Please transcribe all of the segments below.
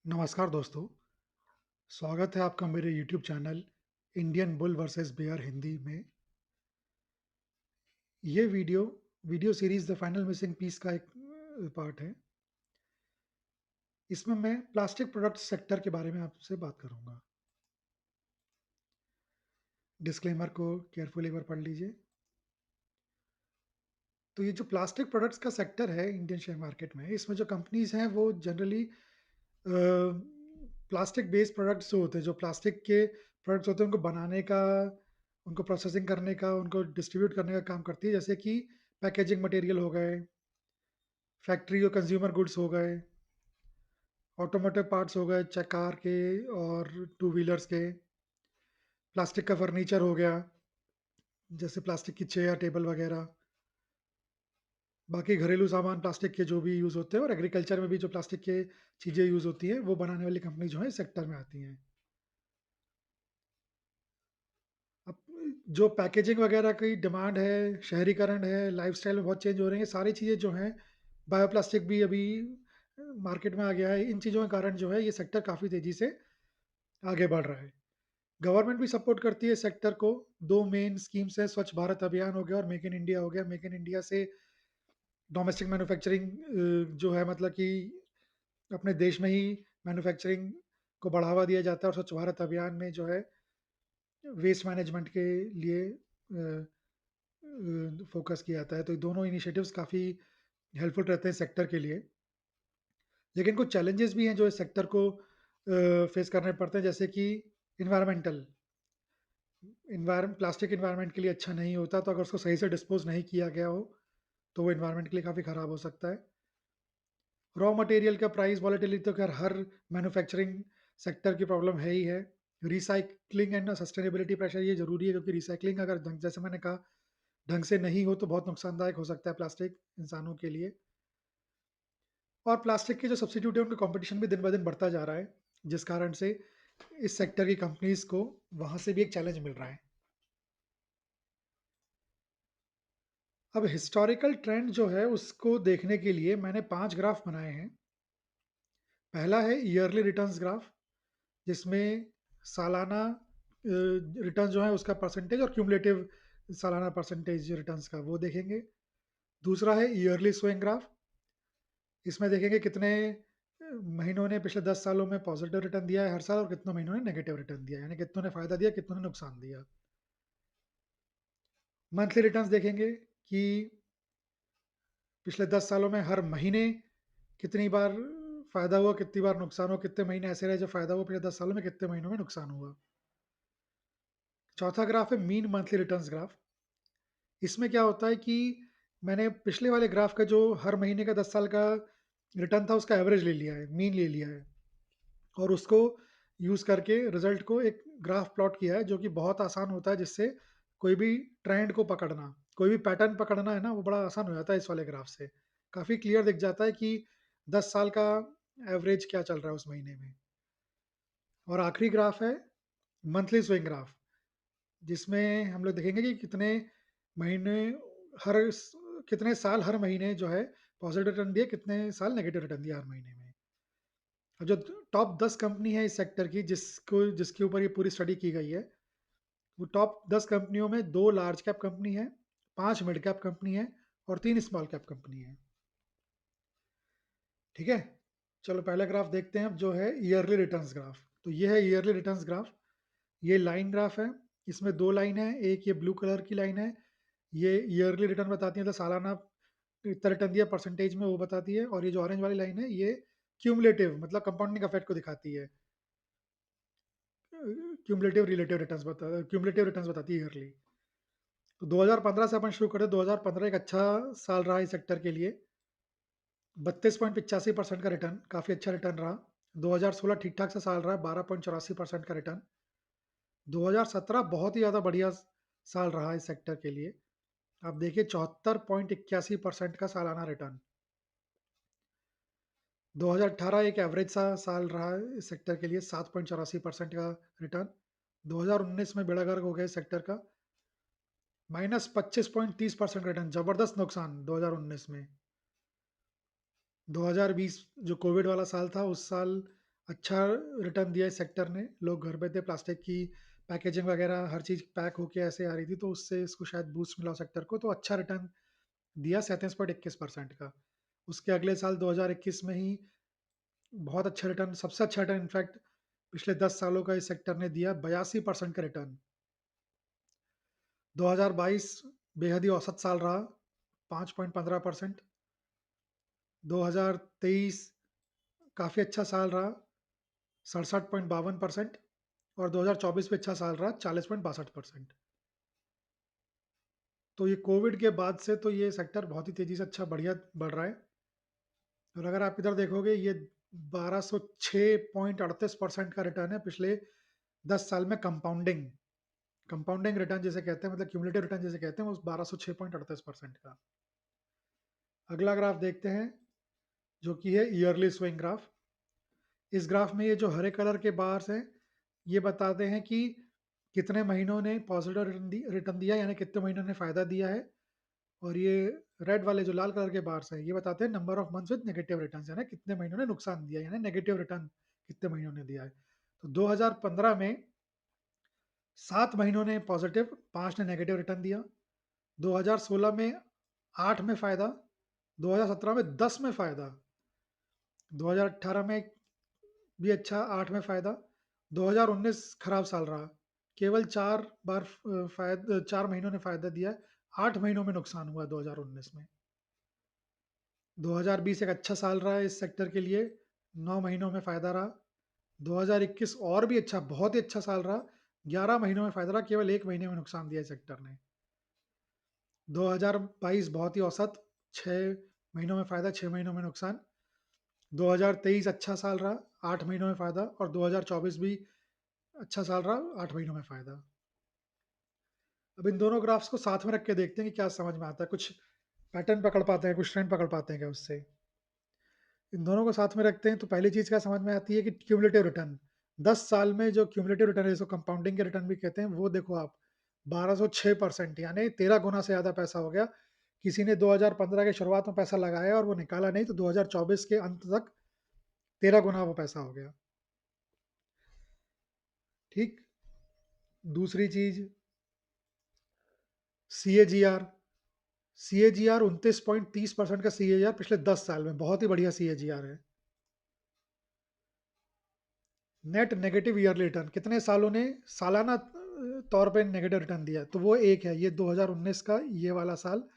नमस्कार दोस्तों, स्वागत है आपका मेरे YouTube channel Indian Bull versus Bear Hindi में। ये video series the final missing piece का एक पार्ट है। इसमें मैं प्लास्टिक प्रोडक्ट्स सेक्टर के बारे में आपसे बात करूँगा। डिस्क्लेमर को केयरफुली एक बार पढ़ लीजिए। तो ये जो प्लास्टिक प्रोडक्ट्स का सेक्टर है इंडियन शेयर मार्केट में, इसमें जो कंपनीज़ हैं वो जनरली प्लास्टिक बेस्ड प्रोडक्ट्स जो होते हैं, जो प्लास्टिक के प्रोडक्ट्स होते हैं उनको बनाने का, उनको प्रोसेसिंग करने का, उनको डिस्ट्रीब्यूट करने का काम करती है। जैसे कि पैकेजिंग मटेरियल हो गए, फैक्ट्री और कंज्यूमर गुड्स हो गए, ऑटोमोटिव पार्ट्स हो गए, चाहे कार के और टू व्हीलर्स के, प्लास्टिक का फर्नीचर हो गया, जैसे प्लास्टिक की चेयर, टेबल वगैरह, बाकी घरेलू सामान प्लास्टिक के जो भी यूज़ होते हैं और एग्रीकल्चर में भी जो प्लास्टिक के चीज़ें यूज़ होती हैं, वो बनाने वाली कंपनी जो है इस सेक्टर में आती हैं। अब जो पैकेजिंग वगैरह की डिमांड है, शहरीकरण है, लाइफ़स्टाइल में बहुत चेंज हो रही हैं, सारी चीज़ें जो हैं, बायोप्लास्टिक भी अभी मार्केट में आ गया है। इन चीज़ों के कारण जो है ये सेक्टर काफ़ी तेज़ी से आगे बढ़ रहा है। गवर्नमेंट भी सपोर्ट करती है इस सेक्टर को। 2 मेन स्कीम्स हैं, स्वच्छ भारत अभियान हो गया और मेक इन इंडिया हो गया। मेक इन इंडिया से डोमेस्टिक मैन्युफैक्चरिंग जो है, मतलब कि अपने देश में ही मैन्युफैक्चरिंग को बढ़ावा दिया जाता है, और स्वच्छ भारत अभियान में जो है वेस्ट मैनेजमेंट के लिए फ़ोकस किया जाता है। तो ये दोनों इनिशिएटिव्स काफ़ी हेल्पफुल रहते हैं सेक्टर के लिए। लेकिन कुछ चैलेंजेस भी हैं जो इस सेक्टर को फेस करने पड़ते हैं, जैसे कि एनवायरमेंटल प्लास्टिक एनवायरनमेंट के लिए अच्छा नहीं होता, तो अगर उसको सही से डिस्पोज़ नहीं किया गया हो, तो वो एनवायरनमेंट के लिए काफ़ी ख़राब हो सकता है। रॉ मटेरियल का प्राइस वॉलेटिलिटी तो ख़ैर हर मैन्युफैक्चरिंग सेक्टर की प्रॉब्लम है ही है। रिसाइक्लिंग एंड सस्टेनेबिलिटी प्रेशर ये ज़रूरी है, क्योंकि रिसाइक्लिंग अगर जैसे मैंने कहा ढंग से नहीं हो तो बहुत नुकसानदायक हो सकता है प्लास्टिक इंसानों के लिए। और प्लास्टिक के जो सब्स्टिट्यूट है उनका कॉम्पिटिशन भी दिन ब दिन बढ़ता जा रहा है, जिस कारण से इस सेक्टर की कंपनीज़ को वहाँ से भी एक चैलेंज मिल रहा है। अब हिस्टोरिकल ट्रेंड जो है उसको देखने के लिए मैंने 5 ग्राफ बनाए हैं। पहला है ईयरली रिटर्न्स ग्राफ, जिसमें सालाना रिटर्न जो है उसका परसेंटेज और क्यूमुलेटिव सालाना परसेंटेज रिटर्न्स का वो देखेंगे। दूसरा है ईयरली स्विंग ग्राफ, इसमें देखेंगे कितने महीनों ने पिछले 10 सालों में पॉजिटिव रिटर्न दिया है हर साल और कितने महीनों ने नेगेटिव रिटर्न दिया है, यानी कितनों ने फ़ायदा दिया, कितनों ने नुकसान दिया। मंथली रिटर्न्स देखेंगे कि पिछले 10 सालों में हर महीने कितनी बार फ़ायदा हुआ, कितनी बार नुकसान हुआ, कितने महीने ऐसे रहे जब फ़ायदा हुआ, पिछले 10 सालों में कितने महीनों में नुकसान हुआ। चौथा ग्राफ है मीन मंथली रिटर्न्स ग्राफ। इसमें क्या होता है कि मैंने पिछले वाले ग्राफ का जो हर महीने का 10 साल का रिटर्न था उसका एवरेज ले लिया है, मीन ले लिया है, और उसको यूज़ करके रिज़ल्ट को एक ग्राफ प्लॉट किया है, जो कि बहुत आसान होता है, जिससे कोई भी ट्रेंड को पकड़ना, कोई भी पैटर्न पकड़ना है ना, वो बड़ा आसान हो जाता है इस वाले ग्राफ से। काफ़ी क्लियर दिख जाता है कि 10 साल का एवरेज क्या चल रहा है उस महीने में। और आखिरी ग्राफ है मंथली स्विंग ग्राफ, जिसमें हम लोग देखेंगे कि महीने हर स कितने साल हर महीने जो है पॉज़िटिव रिटर्न दिए, कितने साल नेगेटिव रिटर्न दिया हर महीने में। अब जो टॉप 10 कंपनी है इस सेक्टर की, जिसके ऊपर ये पूरी स्टडी की गई है, वो टॉप 10 कंपनियों में 2 लार्ज कैप कंपनी है, 5 मिड कैप कंपनी है और 3 स्मॉल कैप कंपनी है। ठीक है? चलो पहला ग्राफ देखते हैं अब, जो है ईयरली रिटर्न्स ग्राफ। तो ये है ईयरली रिटर्न्स ग्राफ। ये लाइन ग्राफ है, इसमें 2 लाइन है, एक ये ब्लू कलर की लाइन है, ये ईयरली रिटर्न बताती है, मतलब सालाना इतना रिटर्न दिया परसेंटेज में वो बताती है, और ये जो ऑरेंज वाली लाइन है ये क्यूमुलेटिव मतलब कंपाउंडिंग इफेक्ट को दिखाती है। क्यूमुलेटिव रिटर्न्स बताती है ईयरली। तो 2015 से अपन शुरू करें, 2015 एक अच्छा साल रहा इस सेक्टर के लिए। 32.85% का रिटर्न, काफ़ी अच्छा रिटर्न रहा। 2016 ठीक-ठाक सा साल रहा, 12.84% का रिटर्न। 2017 बहुत ही ज़्यादा बढ़िया साल रहा इस सेक्टर के लिए। आप देखिए 74.81% का सालाना रिटर्न। 2018 एक एवरेज सा साल रहा है इस सेक्टर के लिए, 7.84% का रिटर्न। 2019 में बेड़ा गर्क हो गया इस सेक्टर का, -25.30% रिटर्न, ज़बरदस्त नुकसान 2019 में। 2020 जो कोविड वाला साल था, उस साल अच्छा रिटर्न दिया इस सेक्टर ने। लोग घर पे थे, प्लास्टिक की पैकेजिंग वगैरह हर चीज़ पैक होके ऐसे आ रही थी, तो उससे इसको शायद बूस्ट मिला सेक्टर को, तो अच्छा रिटर्न दिया 37.21% का। उसके अगले साल 2021 में ही बहुत अच्छा रिटर्न, सबसे अच्छा रिटर्न इनफैक्ट पिछले 10 सालों का इस सेक्टर ने दिया, 82% का रिटर्न। 2022 बेहद ही औसत साल रहा, 5.15%। 2023 काफ़ी अच्छा साल रहा, 67.52%। और 2024 भी अच्छा साल रहा, 40.62%। तो ये कोविड के बाद से तो ये सेक्टर बहुत ही तेज़ी से अच्छा बढ़िया बढ़ रहा है। और अगर आप इधर देखोगे, ये 1206.38% का रिटर्न है पिछले 10 साल में, कंपाउंडिंग। कंपाउंडिंग रिटर्न जिसे कहते हैं, मतलब क्यूमुलेटिव रिटर्न जिसे कहते हैं, उस 1206.38% का। अगला ग्राफ देखते हैं, जो कि है ईयरली स्विंग ग्राफ। इस ग्राफ में ये जो हरे कलर के बार्स हैं, ये बताते हैं कि कितने महीनों ने पॉजिटिव रिटर्न दिया, यानी कितने महीनों ने फ़ायदा दिया है। और ये रेड वाले जो लाल कलर के बार्स हैं, ये बताते हैं number of months with negative returns, यानी कितने महीनों ने नुकसान दिया, यानी नेगेटिव रिटर्न कितने महीनों ने दिया है। तो 2015 में 7 महीनों ने पॉजिटिव, 5 ने नेगेटिव रिटर्न दिया। 2016 में 8 में फ़ायदा, 2017 में 10 में फ़ायदा, 2018 में भी अच्छा 8 में फ़ायदा, 2019 खराब साल रहा, केवल 4 बार 4 महीनों ने फ़ायदा दिया, 8 महीनों में नुकसान हुआ 2019 में। 2020 एक अच्छा साल रहा है इस सेक्टर के लिए, 9 महीनों में फ़ायदा रहा। 2021 और भी अच्छा, बहुत ही अच्छा साल रहा, 11 महीनों में फ़ायदा रहा, केवल 1 महीने में नुकसान दिया इस सेक्टर ने। 2022 बहुत ही औसत, 6 महीनों में फ़ायदा, 6 महीनों में नुकसान। 2023 अच्छा साल रहा, 8 महीनों में फ़ायदा, और 2024 भी अच्छा साल रहा, 8 महीनों में फ़ायदा। अब इन दोनों ग्राफ्स को साथ में रख के देखते हैं कि क्या समझ में आता है, कुछ पैटर्न पकड़ पाते हैं, कुछ ट्रेंड पकड़ पाते हैं क्या उससे। इन दोनों को साथ में रखते हैं तो पहली चीज़ क्या समझ में आती है कि क्यूमुलेटिव रिटर्न, 10 साल में जो क्यूमुलेटिव रिटर्न है, जिसको कंपाउंडिंग के रिटर्न भी कहते हैं, वो देखो आप 1206%, यानी 13 गुना से ज़्यादा पैसा हो गया। किसी ने 2015 के शुरुआत में पैसा लगाया और वो निकाला नहीं, तो 2024 के अंत तक 13 गुना वो पैसा हो गया। ठीक। दूसरी चीज़, सी ए जी are. C A ji are 29.30% का सी ए जी आर पिछले 10 साल में, बहुत ही बढ़िया सी ए जी आर है। नेट नेगेटिव ईयरली रिटर्न, कितने सालों ने सालाना तौर पे नेगेटिव रिटर्न दिया, तो वो एक है, ये 2019 का ये वाला साल,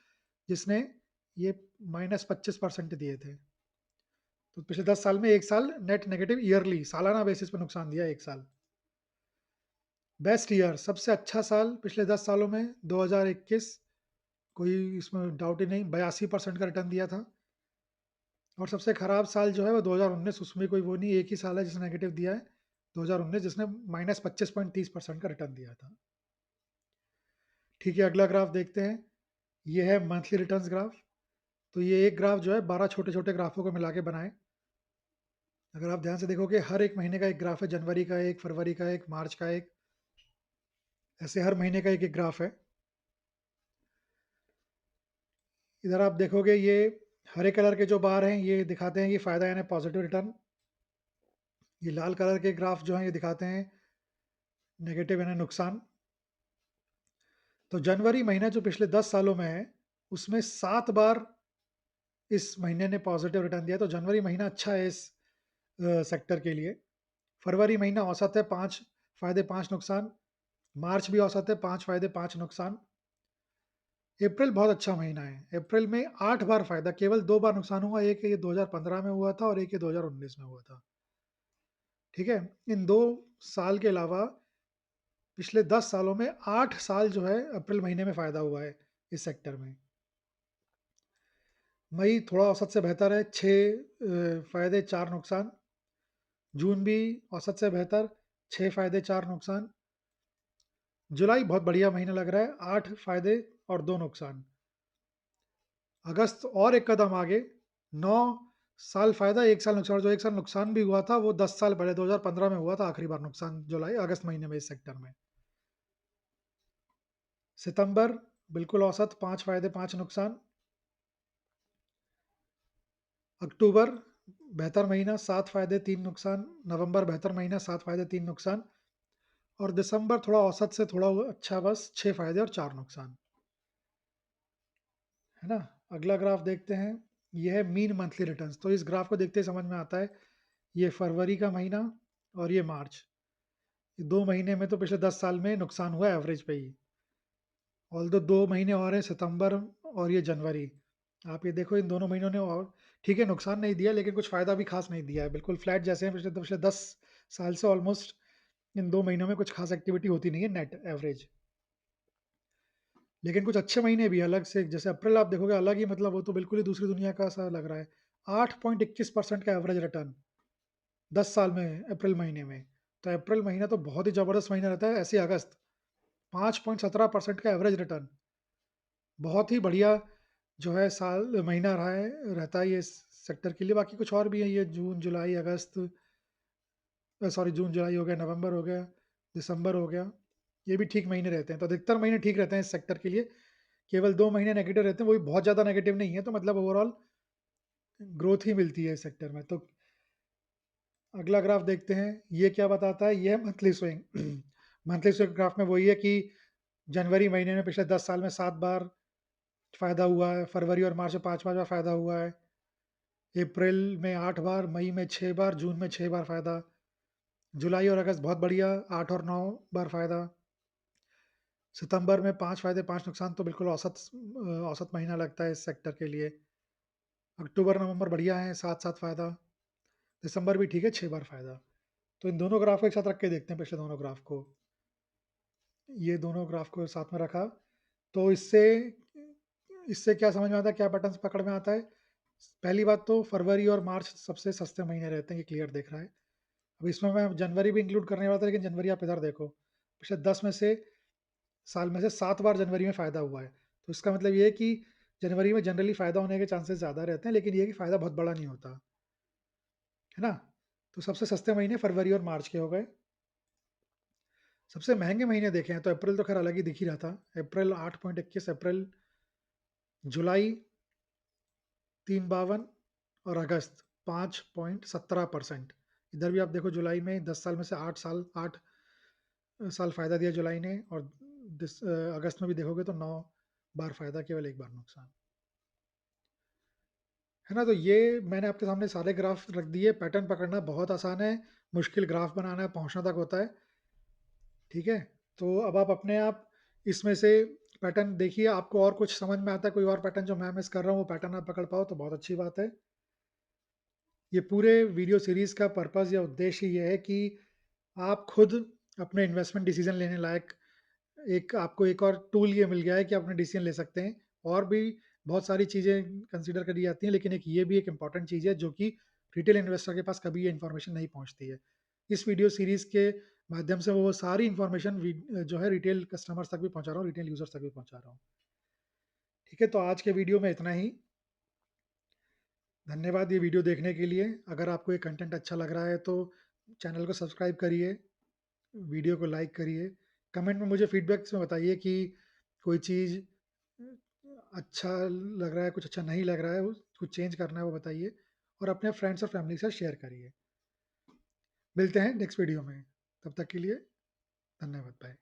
जिसने ये -25% दिए थे। तो पिछले 10 साल में एक साल नेट नेगेटिव ईयरली, सालाना बेसिस पे नुकसान दिया एक साल। बेस्ट ईयर, सबसे अच्छा साल पिछले 10 सालों में 2021, कोई इसमें डाउट ही नहीं, 82% का रिटर्न दिया था। और सबसे खराब साल जो है वो 2019, उसमें कोई वो नहीं, एक ही साल है जिसने नेगेटिव दिया है, 2019, जिसने -25.30% का रिटर्न दिया था। ठीक है, अगला ग्राफ देखते हैं। ये है मंथली रिटर्न्स ग्राफ। तो ये एक ग्राफ जो है 12 छोटे-छोटे ग्राफों को मिला के बनाए। अगर आप ध्यान से देखोगे, हर एक महीने का एक ग्राफ है, जनवरी का एक, फरवरी का एक, मार्च का एक, ऐसे हर महीने का एक-एक ग्राफ है। इधर आप देखोगे, ये हरे कलर के जो बार हैं, ये दिखाते हैं ये फ़ायदा यानी पॉजिटिव रिटर्न। ये लाल कलर के ग्राफ जो हैं, ये दिखाते हैं नेगेटिव यानी नुकसान। तो जनवरी महीना जो पिछले 10 सालों में है, उसमें 7 बार इस महीने ने पॉजिटिव रिटर्न दिया, तो जनवरी महीना अच्छा है इस सेक्टर के लिए। फरवरी महीना औसत है, 5 फ़ायदे 5 नुकसान। मार्च भी औसत है, 5 फ़ायदे 5 नुकसान। अप्रैल बहुत अच्छा महीना है, अप्रैल में 8 बार फ़ायदा, केवल 2 बार नुकसान हुआ, एक ये 2015 में हुआ था और एक ये 2019 में हुआ था। ठीक है? इन 2 साल के अलावा पिछले 10 सालों में 8 साल जो है अप्रैल महीने में फ़ायदा हुआ है इस सेक्टर में। मई थोड़ा औसत से बेहतर है, 6 फ़ायदे 4 नुकसान। जून भी औसत से बेहतर, 6 फ़ायदे 4 नुकसान। जुलाई बहुत बढ़िया महीना लग रहा है, 8 फ़ायदे और 2 नुकसान। अगस्त और एक कदम आगे, 9 साल फ़ायदा, 1 साल नुकसान, जो 1 साल नुकसान भी हुआ था वो 10 साल पहले 2015 में हुआ था आखिरी बार नुकसान, जुलाई अगस्त महीने में इस सेक्टर में। सितंबर बिल्कुल औसत, 5 फ़ायदे 5 नुकसान। अक्टूबर बेहतर महीना 7 फ़ायदे 3 नुकसान, नवंबर बेहतर महीना 7 फ़ायदे 3 नुकसान और दिसंबर थोड़ा औसत से थोड़ा वो अच्छा बस 6 फ़ायदे और 4 नुकसान, है ना? अगला ग्राफ देखते हैं, ये है मीन मंथली रिटर्न्स। तो इस ग्राफ को देखते ही समझ में आता है, ये फरवरी का महीना और ये मार्च। 2 महीने में तो पिछले 10 साल में नुकसान हुआ है एवरेज पे ही। ऑल्दो 2 महीने और हैं सितंबर और ये जनवरी। आप ये देखो इन दोनों महीनों ने और ठीक है नुकसान नहीं दिया लेकिन कुछ फ़ायदा भी ख़ास नहीं दिया है। बिल्कुल फ्लैट जैसे हैं पिछले पिछले 10 साल से ऑलमोस्ट इन 2 महीनों में कुछ ख़ास एक्टिविटी होती नहीं है नेट एवरेज। लेकिन कुछ अच्छे महीने भी अलग से जैसे अप्रैल आप देखोगे अलग ही मतलब वो तो बिल्कुल ही दूसरी दुनिया का सा लग रहा है। 8.21% का एवरेज रिटर्न 10 साल में अप्रैल महीने में। तो अप्रैल महीना तो बहुत ही ज़बरदस्त महीना रहता है। ऐसे ही अगस्त 5.17% का एवरेज रिटर्न। बहुत ही बढ़िया जो है साल महीना रहा है रहता है ये इस सेक्टर के लिए। बाकी कुछ और भी है ये जून, जुलाई, अगस्त सॉरी जून, जुलाई हो गया, नवंबर हो गया, दिसंबर हो गया। ये भी ठीक महीने रहते हैं। तो अधिकतर महीने ठीक रहते हैं इस सेक्टर के लिए। केवल 2 महीने नेगेटिव रहते हैं, वो भी बहुत ज़्यादा नेगेटिव नहीं है, तो मतलब ओवरऑल ग्रोथ ही मिलती है इस सेक्टर में। तो अगला ग्राफ देखते हैं, ये क्या बताता है? ये है monthly swing. Monthly swing graph में वही है कि जनवरी महीने में पिछले 10 साल में 7 बार फ़ायदा हुआ है, फरवरी और मार्च में 5-5 बार फ़ायदा हुआ है, अप्रैल में 8 बार, मई में 6 बार, जून में 6 बार फ़ायदा, जुलाई और अगस्त बहुत बढ़िया 8 और 9 बार फ़ायदा, सितंबर में 5 फ़ायदे 5 नुकसान तो बिल्कुल औसत महीना लगता है इस सेक्टर के लिए। अक्टूबर, नवंबर बढ़िया हैं 7-7 फ़ायदा, दिसंबर भी ठीक है 6 बार फ़ायदा। तो इन दोनों ग्राफ को एक साथ रख के देखते हैं पिछले दोनों ग्राफ को। ये दोनों ग्राफ को साथ में रखा, तो इससे इससे क्या समझ में आता है, क्या पैटर्न पकड़ में आता है? पहली बात तो फरवरी और मार्च सबसे सस्ते महीने रहते हैं, ये क्लियर दिख रहा है। अब इसमें मैं जनवरी भी इंक्लूड करने वाला था, लेकिन जनवरी आप इधर देखो, पिछले 10 में से साल में से 7 बार जनवरी में फ़ायदा हुआ है। तो इसका मतलब ये है कि जनवरी में जनरली फ़ायदा होने के चांसेस ज़्यादा रहते हैं, लेकिन ये है कि फ़ायदा बहुत बड़ा नहीं होता, है ना? तो सबसे सस्ते महीने फरवरी और मार्च के हो गए। सबसे महँगे महीने देखें तो अप्रैल तो ख़ैर अलग ही दिख ही रहा था। अप्रैल 8.21 अप्रैल, जुलाई 3.52 और अगस्त 5.17%। इधर भी आप देखो जुलाई में 10 साल में से 8 साल फ़ायदा दिया जुलाई ने और अगस्त में भी देखोगे तो 9 बार फ़ायदा, केवल 1 बार नुकसान। है ना? तो ये मैंने आपके सामने सारे ग्राफ रख दिए। पैटर्न पकड़ना बहुत आसान है, मुश्किल ग्राफ बनाना पहुँचना तक होता है। ठीक है? तो अब आप अपने आप इसमें से पैटर्न देखिए, आपको और कुछ समझ में आता है, कोई और पैटर्न जो मैं मिस कर रहा हूँ, वो पैटर्न आप पकड़ पाओ तो बहुत अच्छी बात है। ये पूरे वीडियो सीरीज़ का पर्पज़ या उद्देश्य ये है कि आप खुद अपने इन्वेस्टमेंट डिसीज़न लेने लायक एक आपको एक और टूल ये मिल गया है कि आप अपने डिसीज़न ले सकते हैं। और भी बहुत सारी चीज़ें कंसीडर करी जाती हैं, लेकिन एक ये भी एक इम्पॉर्टेंट चीज़ है जो कि रिटेल इन्वेस्टर के पास कभी ये इन्फॉर्मेशन नहीं पहुँचती है। इस वीडियो सीरीज़ के माध्यम से वो सारी इन्फॉर्मेशन जो है रिटेल कस्टमर्स तक भी पहुँचा रहा हूँ, रिटेल यूज़र्स तक भी पहुँचा रहा हूँ। ठीक है, तो आज के वीडियो में इतना ही। धन्यवाद ये वीडियो देखने के लिए। अगर आपको ये कंटेंट अच्छा लग रहा है तो चैनल को सब्सक्राइब करिए, वीडियो को लाइक करिए। कमेंट में मुझे फीडबैक्स में बताइए कि कोई चीज़ अच्छा लग रहा है, कुछ अच्छा नहीं लग रहा है, कुछ चेंज करना है वो बताइए और अपने फ्रेंड्स और फैमिली के साथ शेयर करिए। मिलते हैं नेक्स्ट वीडियो में, तब तक के लिए धन्यवाद, बाय।